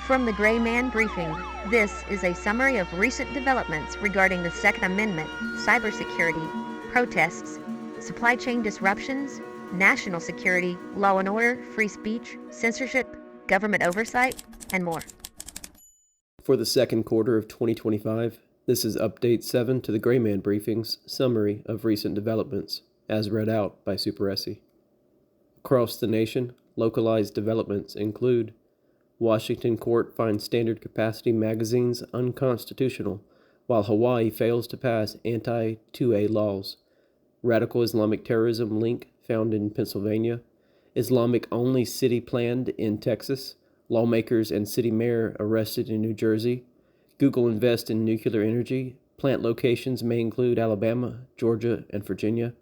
From the Gray Man Briefing, this is a summary of recent developments regarding the Second Amendment, cybersecurity, protests, supply chain disruptions, national security, law and order, free speech, censorship, government oversight, and more. For the second quarter of 2025, this is Update 7 to the Gray Man Briefing's summary of recent developments, as read out by Super Essie. Across the nation, localized developments include Washington court finds standard capacity magazines unconstitutional, while Hawaii fails to pass anti-2A laws. Radical Islamic terrorism link found in Pennsylvania. Islamic-only city planned in Texas. Lawmakers and city mayor arrested in New Jersey. Google invest in nuclear energy. Plant locations may include Alabama, Georgia, and Virginia.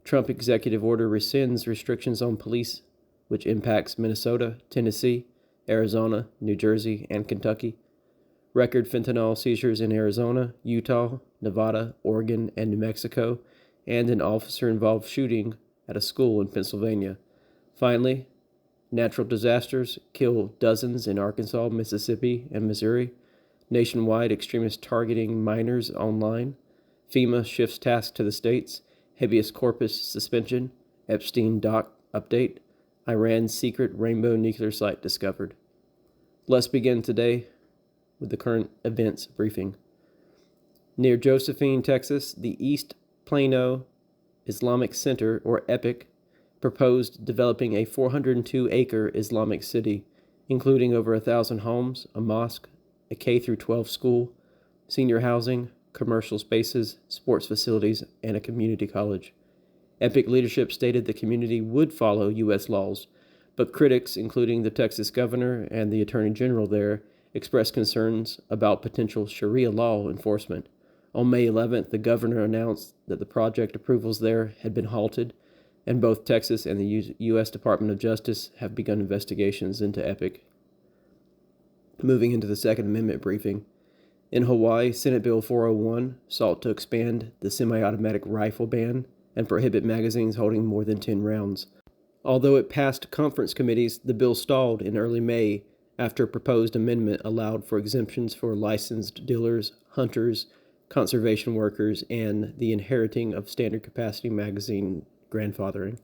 Trump executive order rescinds restrictions on police, which impacts Minnesota, Tennessee, Arizona, New Jersey, and Kentucky. Record fentanyl seizures in Arizona, Utah, Nevada, Oregon, and New Mexico, and an officer-involved shooting at a school in Pennsylvania. Finally, natural disasters kill dozens in Arkansas, Mississippi, and Missouri. Nationwide extremists targeting minors online. FEMA shifts tasks to the states. Habeas corpus suspension. Epstein doc update. Iran's secret rainbow nuclear site discovered. Let's begin today with the current events briefing. Near Josephine, Texas, the East Plano Islamic Center, or EPIC, proposed developing a 402-acre Islamic city, including over 1,000 homes, a mosque, a K-12 school, senior housing, commercial spaces, sports facilities, and a community college. EPIC leadership stated the community would follow U.S. laws, but critics, including the Texas governor and the attorney general there, expressed concerns about potential Sharia law enforcement. On May 11th, the governor announced that the project approvals there had been halted, and both Texas and the U.S. Department of Justice have begun investigations into EPIC. Moving into the Second Amendment briefing. In Hawaii, Senate Bill 401 sought to expand the semi-automatic rifle ban and prohibit magazines holding more than 10 rounds. Although it passed conference committees, the bill stalled in early May after a proposed amendment allowed for exemptions for licensed dealers, hunters, conservation workers, and the inheriting of standard capacity magazine grandfathering.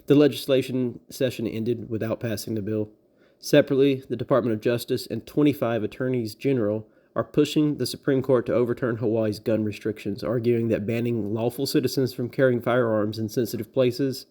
The legislation session ended without passing the bill. Separately, the Department of Justice and 25 attorneys general are pushing the Supreme Court to overturn Hawaii's gun restrictions, arguing that banning lawful citizens from carrying firearms in sensitive places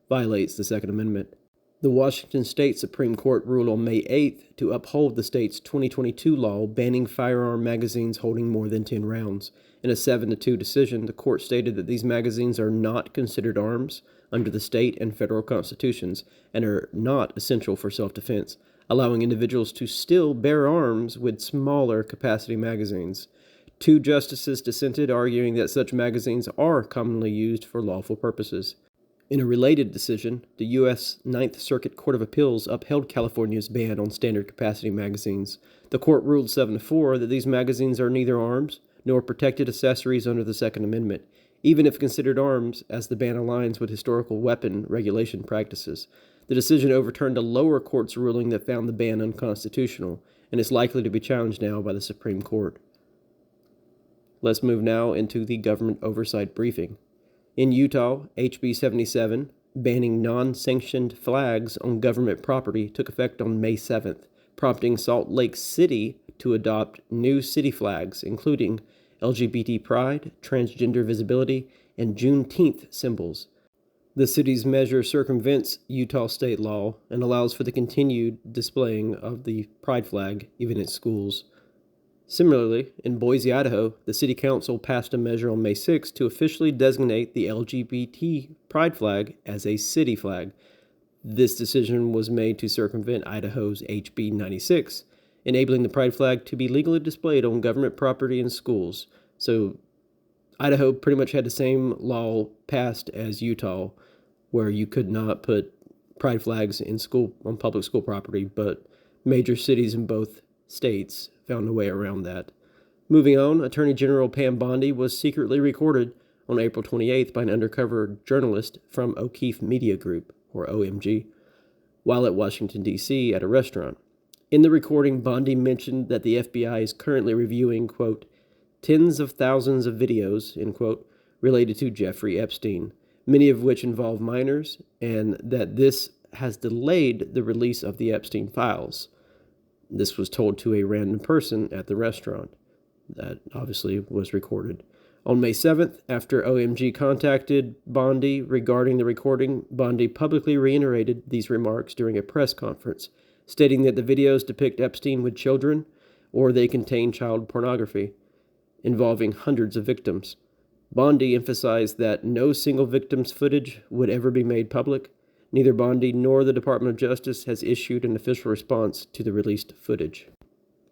violates the Second Amendment. The Washington State Supreme Court ruled on May 8th to uphold the state's 2022 law banning firearm magazines holding more than 10 rounds. In a 7-2 decision, the court stated that these magazines are not considered arms under the state and federal constitutions and are not essential for self-defense, allowing individuals to still bear arms with smaller capacity magazines. 2 justices dissented, arguing that such magazines are commonly used for lawful purposes. In a related decision, the U.S. Ninth Circuit Court of Appeals upheld California's ban on standard capacity magazines. The court ruled 7-4 that these magazines are neither arms nor protected accessories under the Second Amendment, even if considered arms, as the ban aligns with historical weapon regulation practices. The decision overturned a lower court's ruling that found the ban unconstitutional, and is likely to be challenged now by the Supreme Court. Let's move now into the government oversight briefing. In Utah, HB 77, banning non-sanctioned flags on government property, took effect on May 7th, prompting Salt Lake City to adopt new city flags, including LGBT pride, transgender visibility, and Juneteenth symbols. The city's measure circumvents Utah state law and allows for the continued displaying of the pride flag even at schools. Similarly, in Boise, Idaho, the city council passed a measure on May 6 to officially designate the LGBT pride flag as a city flag. This decision was made to circumvent Idaho's HB 96, enabling the pride flag to be legally displayed on government property and schools. So Idaho pretty much had the same law passed as Utah, where you could not put pride flags on public school property, but major cities in both states found a way around that. Moving on, Attorney General Pam Bondi was secretly recorded on April 28th by an undercover journalist from O'Keefe Media Group, or OMG, while at Washington, D.C. at a restaurant. In the recording, Bondi mentioned that the FBI is currently reviewing, quote, tens of thousands of videos, end quote, related to Jeffrey Epstein, many of which involve minors, and that this has delayed the release of the Epstein files. This was told to a random person at the restaurant. That obviously was recorded. On May 7th, after OMG contacted Bondi regarding the recording, Bondi publicly reiterated these remarks during a press conference, stating that the videos depict Epstein with children or they contain child pornography involving hundreds of victims. Bondi emphasized that no single victim's footage would ever be made public. Neither Bondi nor the Department of Justice has issued an official response to the released footage.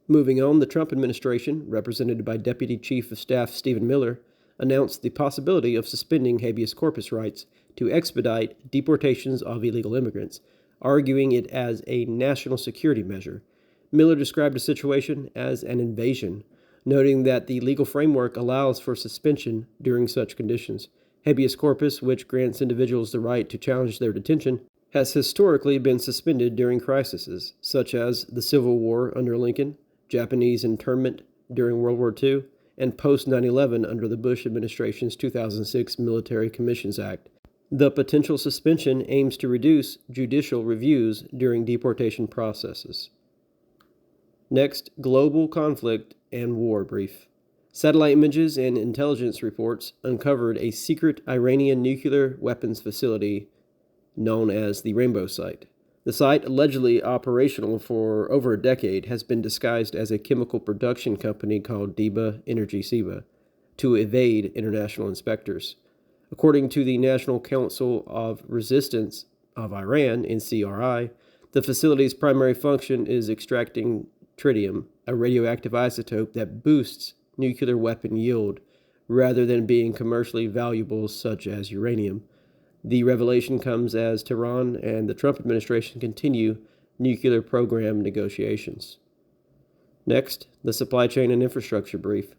Moving on, the Trump administration, represented by Deputy Chief of Staff Stephen Miller, announced the possibility of suspending habeas corpus rights to expedite deportations of illegal immigrants, arguing it as a national security measure. Miller described the situation as an invasion, noting that the legal framework allows for suspension during such conditions. Habeas corpus, which grants individuals the right to challenge their detention, has historically been suspended during crises, such as the Civil War under Lincoln, Japanese internment during World War II, and post 9/11 under the Bush administration's 2006 Military Commissions Act. The potential suspension aims to reduce judicial reviews during deportation processes. Next, global conflict and war brief. Satellite images and intelligence reports uncovered a secret Iranian nuclear weapons facility known as the Rainbow Site. The site, allegedly operational for over a decade, has been disguised as a chemical production company called Diba Energy Siba to evade international inspectors. According to the National Council of Resistance of Iran, NCRI, the facility's primary function is extracting tritium, a radioactive isotope that boosts nuclear weapon yield rather than being commercially valuable such as uranium. The revelation comes as Tehran and the Trump administration continue nuclear program negotiations. Next, the supply chain and infrastructure brief.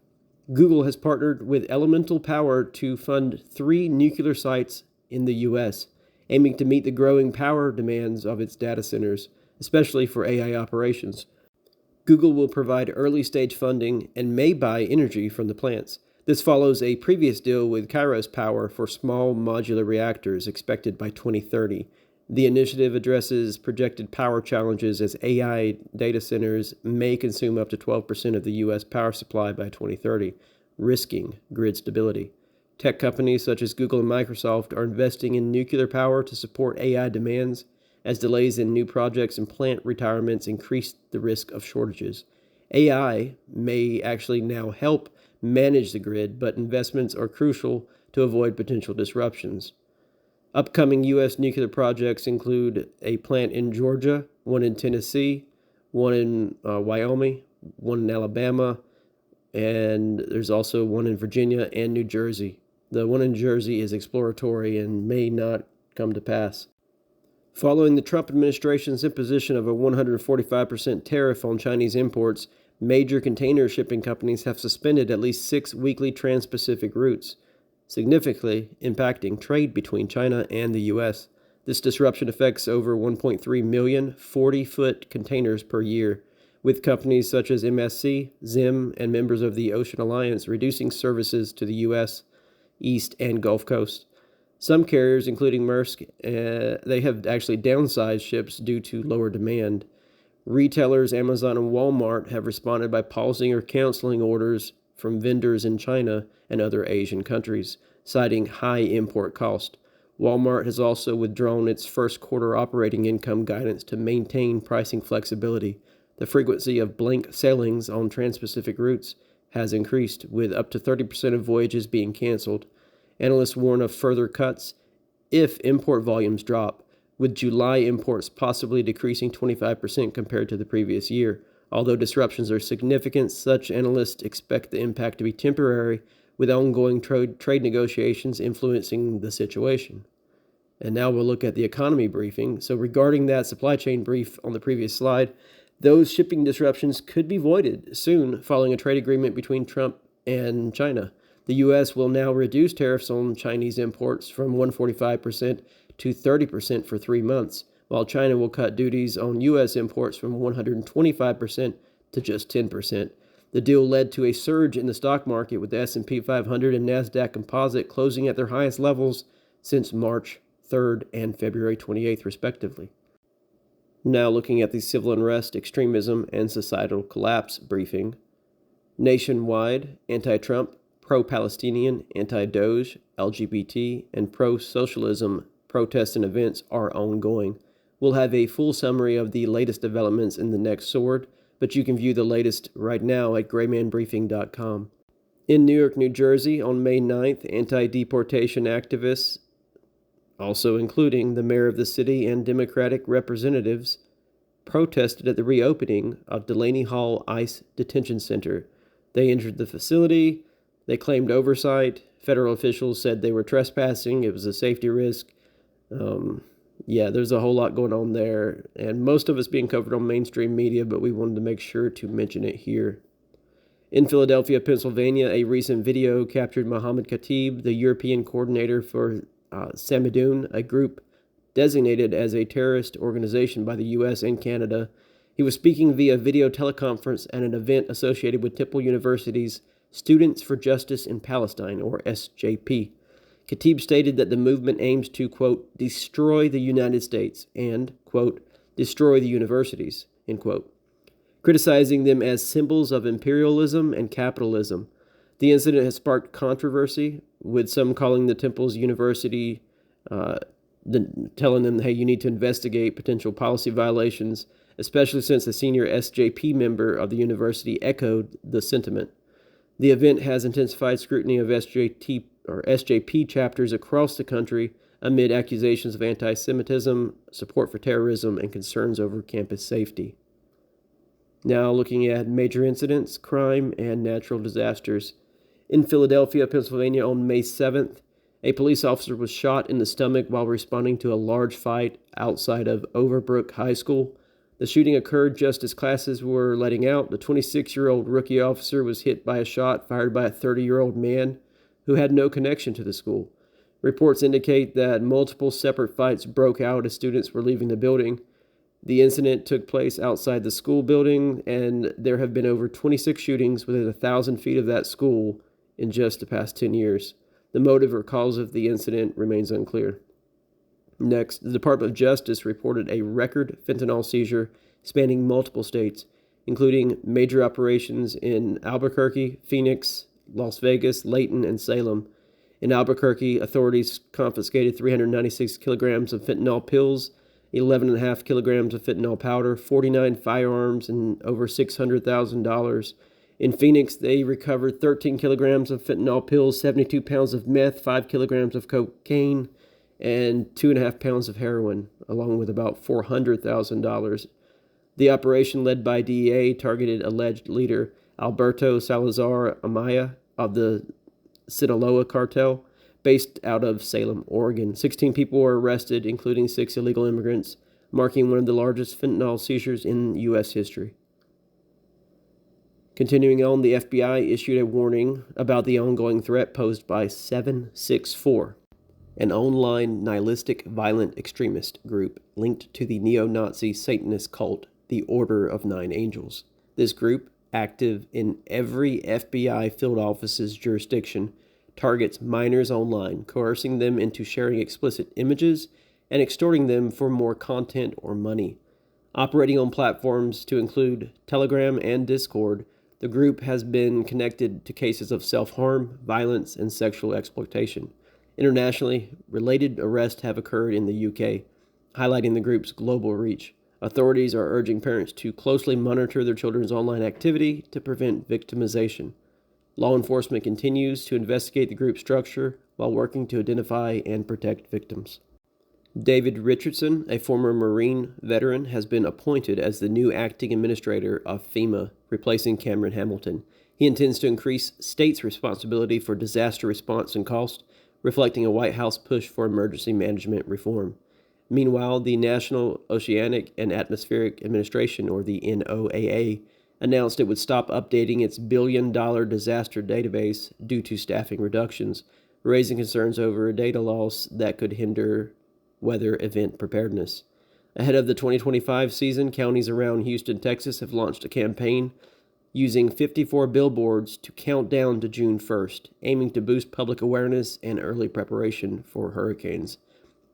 Google has partnered with Elemental Power to fund 3 nuclear sites in the U.S., aiming to meet the growing power demands of its data centers, especially for AI operations. Google will provide early-stage funding and may buy energy from the plants. This follows a previous deal with Kairos Power for small modular reactors expected by 2030. The initiative addresses projected power challenges as AI data centers may consume up to 12% of the U.S. power supply by 2030, risking grid stability. Tech companies such as Google and Microsoft are investing in nuclear power to support AI demands, as delays in new projects and plant retirements increase the risk of shortages. AI may actually now help manage the grid, but investments are crucial to avoid potential disruptions. Upcoming U.S. nuclear projects include a plant in Georgia, one in Tennessee, one in Wyoming, one in Alabama, and there's also one in Virginia and New Jersey. The one in Jersey is exploratory and may not come to pass. Following the Trump administration's imposition of a 145% tariff on Chinese imports, major container shipping companies have suspended at least 6 weekly trans-Pacific routes, significantly impacting trade between China and the U.S. This disruption affects over 1.3 million 40-foot containers per year, with companies such as MSC, Zim, and members of the Ocean Alliance reducing services to the U.S., East, and Gulf Coast. Some carriers, including Maersk, they have actually downsized ships due to lower demand. Retailers Amazon and Walmart have responded by pausing or canceling orders from vendors in China and other Asian countries, citing high import cost. Walmart has also withdrawn its first quarter operating income guidance to maintain pricing flexibility. The frequency of blank sailings on trans-Pacific routes has increased, with up to 30% of voyages being canceled. Analysts warn of further cuts if import volumes drop, with July imports possibly decreasing 25% compared to the previous year. Although disruptions are significant, such analysts expect the impact to be temporary, with ongoing trade negotiations influencing the situation. And now we'll look at the economy briefing. So regarding that supply chain brief on the previous slide, those shipping disruptions could be voided soon following a trade agreement between Trump and China. The U.S. will now reduce tariffs on Chinese imports from 145% to 30% for 3 months, while China will cut duties on U.S. imports from 125% to just 10%. The deal led to a surge in the stock market, with the S&P 500 and NASDAQ Composite closing at their highest levels since March 3rd and February 28th, respectively. Now looking at the civil unrest, extremism, and societal collapse briefing. Nationwide, anti-Trump, pro-Palestinian, anti-Doge, LGBT, and pro-socialism protests and events are ongoing. We'll have a full summary of the latest developments in the next sword, but you can view the latest right now at graymanbriefing.com. In Newark, New Jersey, on May 9th, anti-deportation activists, also including the mayor of the city and Democratic representatives, protested at the reopening of Delaney Hall ICE Detention Center. They entered the facility. They claimed oversight. Federal officials said they were trespassing. It was a safety risk. There's a whole lot going on there, and most of it's being covered on mainstream media, but we wanted to make sure to mention it here. In Philadelphia, Pennsylvania, a recent video captured Mohammed Khatib, the European coordinator for Samidoun, a group designated as a terrorist organization by the U.S. and Canada. He was speaking via video teleconference at an event associated with Temple University's Students for Justice in Palestine, or SJP. Khatib stated that the movement aims to, quote, destroy the United States and, quote, destroy the universities, end quote, criticizing them as symbols of imperialism and capitalism. The incident has sparked controversy, with some calling the Temple's university, telling them, hey, you need to investigate potential policy violations, especially since a senior SJP member of the university echoed the sentiment. The event has intensified scrutiny of SJP chapters across the country amid accusations of anti-Semitism, support for terrorism, and concerns over campus safety. Now looking at major incidents, crime, and natural disasters. In Philadelphia, Pennsylvania, on May 7th, a police officer was shot in the stomach while responding to a large fight outside of Overbrook High School. The shooting occurred just as classes were letting out. The 26-year-old rookie officer was hit by a shot fired by a 30-year-old man who had no connection to the school. Reports indicate that multiple separate fights broke out as students were leaving the building. The incident took place outside the school building, and there have been over 26 shootings within 1,000 feet of that school in just the past 10 years. The motive or cause of the incident remains unclear. Next, the Department of Justice reported a record fentanyl seizure spanning multiple states, including major operations in Albuquerque, Phoenix, Las Vegas, Layton, and Salem. In Albuquerque, authorities confiscated 396 kilograms of fentanyl pills, 11.5 kilograms of fentanyl powder, 49 firearms, and over $600,000. In Phoenix, they recovered 13 kilograms of fentanyl pills, 72 pounds of meth, 5 kilograms of cocaine, and 2.5 pounds of heroin, along with about $400,000. The operation, led by DEA, targeted alleged leader Alberto Salazar Amaya of the Sinaloa cartel, based out of Salem, Oregon. 16 people were arrested, including 6 illegal immigrants, marking one of the largest fentanyl seizures in U.S. history. Continuing on, the FBI issued a warning about the ongoing threat posed by 764, an online nihilistic violent extremist group linked to the neo-Nazi Satanist cult, the Order of Nine Angels. This group, active in every FBI field office's jurisdiction, targets minors online, coercing them into sharing explicit images and extorting them for more content or money. Operating on platforms to include Telegram and Discord, the group has been connected to cases of self-harm, violence, and sexual exploitation. Internationally, related arrests have occurred in the UK, highlighting the group's global reach. Authorities are urging parents to closely monitor their children's online activity to prevent victimization. Law enforcement continues to investigate the group's structure while working to identify and protect victims. David Richardson, a former Marine veteran, has been appointed as the new acting administrator of FEMA, replacing Cameron Hamilton. He intends to increase states' responsibility for disaster response and cost, reflecting a White House push for emergency management reform. Meanwhile, the National Oceanic and Atmospheric Administration, or the NOAA, announced it would stop updating its billion-dollar disaster database due to staffing reductions, raising concerns over data loss that could hinder weather event preparedness. Ahead of the 2025 season, counties around Houston, Texas have launched a campaign using 54 billboards to count down to June 1st, aiming to boost public awareness and early preparation for hurricanes.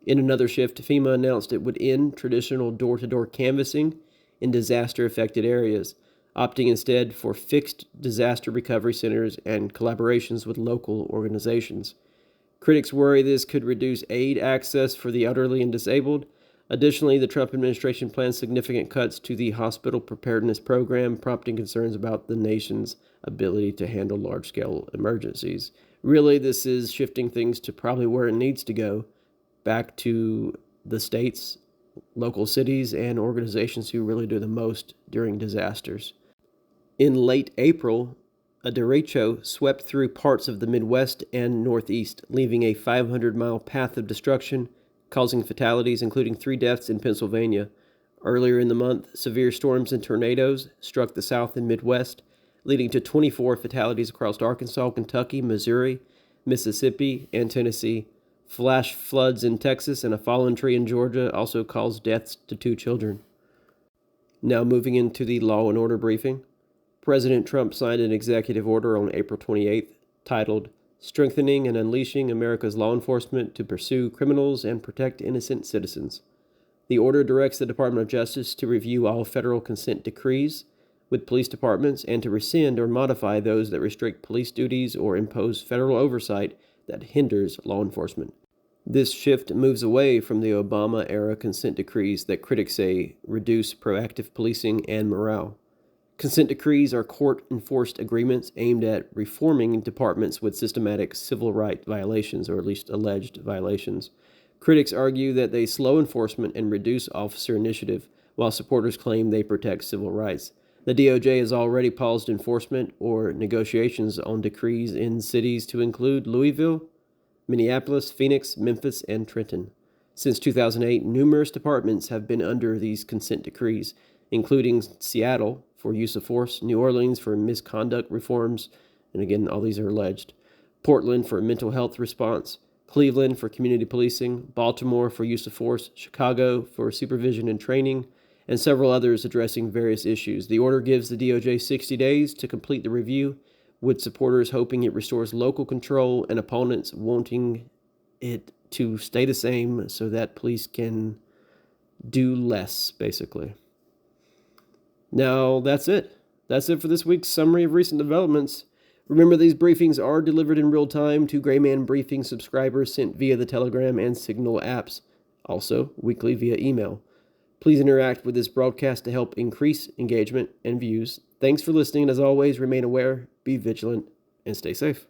In another shift, FEMA announced it would end traditional door-to-door canvassing in disaster-affected areas, opting instead for fixed disaster recovery centers and collaborations with local organizations. Critics worry this could reduce aid access for the elderly and disabled. Additionally, the Trump administration plans significant cuts to the hospital preparedness program, prompting concerns about the nation's ability to handle large-scale emergencies. Really, this is shifting things to probably where it needs to go, back to the states, local cities, and organizations who really do the most during disasters. In late April, a derecho swept through parts of the Midwest and Northeast, leaving a 500-mile path of destruction, causing fatalities, including 3 deaths in Pennsylvania. Earlier in the month, severe storms and tornadoes struck the South and Midwest, leading to 24 fatalities across Arkansas, Kentucky, Missouri, Mississippi, and Tennessee. Flash floods in Texas and a fallen tree in Georgia also caused deaths to 2 children. Now moving into the Law and Order briefing. President Trump signed an executive order on April 28th titled Strengthening and Unleashing America's Law Enforcement to Pursue Criminals and Protect Innocent Citizens. The order directs the Department of Justice to review all federal consent decrees with police departments and to rescind or modify those that restrict police duties or impose federal oversight that hinders law enforcement. This shift moves away from the Obama-era consent decrees that critics say reduce proactive policing and morale. Consent decrees are court-enforced agreements aimed at reforming departments with systematic civil rights violations, or at least alleged violations. Critics argue that they slow enforcement and reduce officer initiative, while supporters claim they protect civil rights. The DOJ has already paused enforcement or negotiations on decrees in cities to include Louisville, Minneapolis, Phoenix, Memphis, and Trenton. Since 2008, numerous departments have been under these consent decrees, including Seattle for use of force, New Orleans for misconduct reforms, and again, all these are alleged, Portland for mental health response, Cleveland for community policing, Baltimore for use of force, Chicago for supervision and training, and several others addressing various issues. The order gives the DOJ 60 days to complete the review, with supporters hoping it restores local control and opponents wanting it to stay the same so that police can do less, basically. Now, that's it. That's it for this week's summary of recent developments. Remember, these briefings are delivered in real time to Grayman Briefing subscribers sent via the Telegram and Signal apps, also weekly via email. Please interact with this broadcast to help increase engagement and views. Thanks for listening, and as always, remain aware, be vigilant, and stay safe.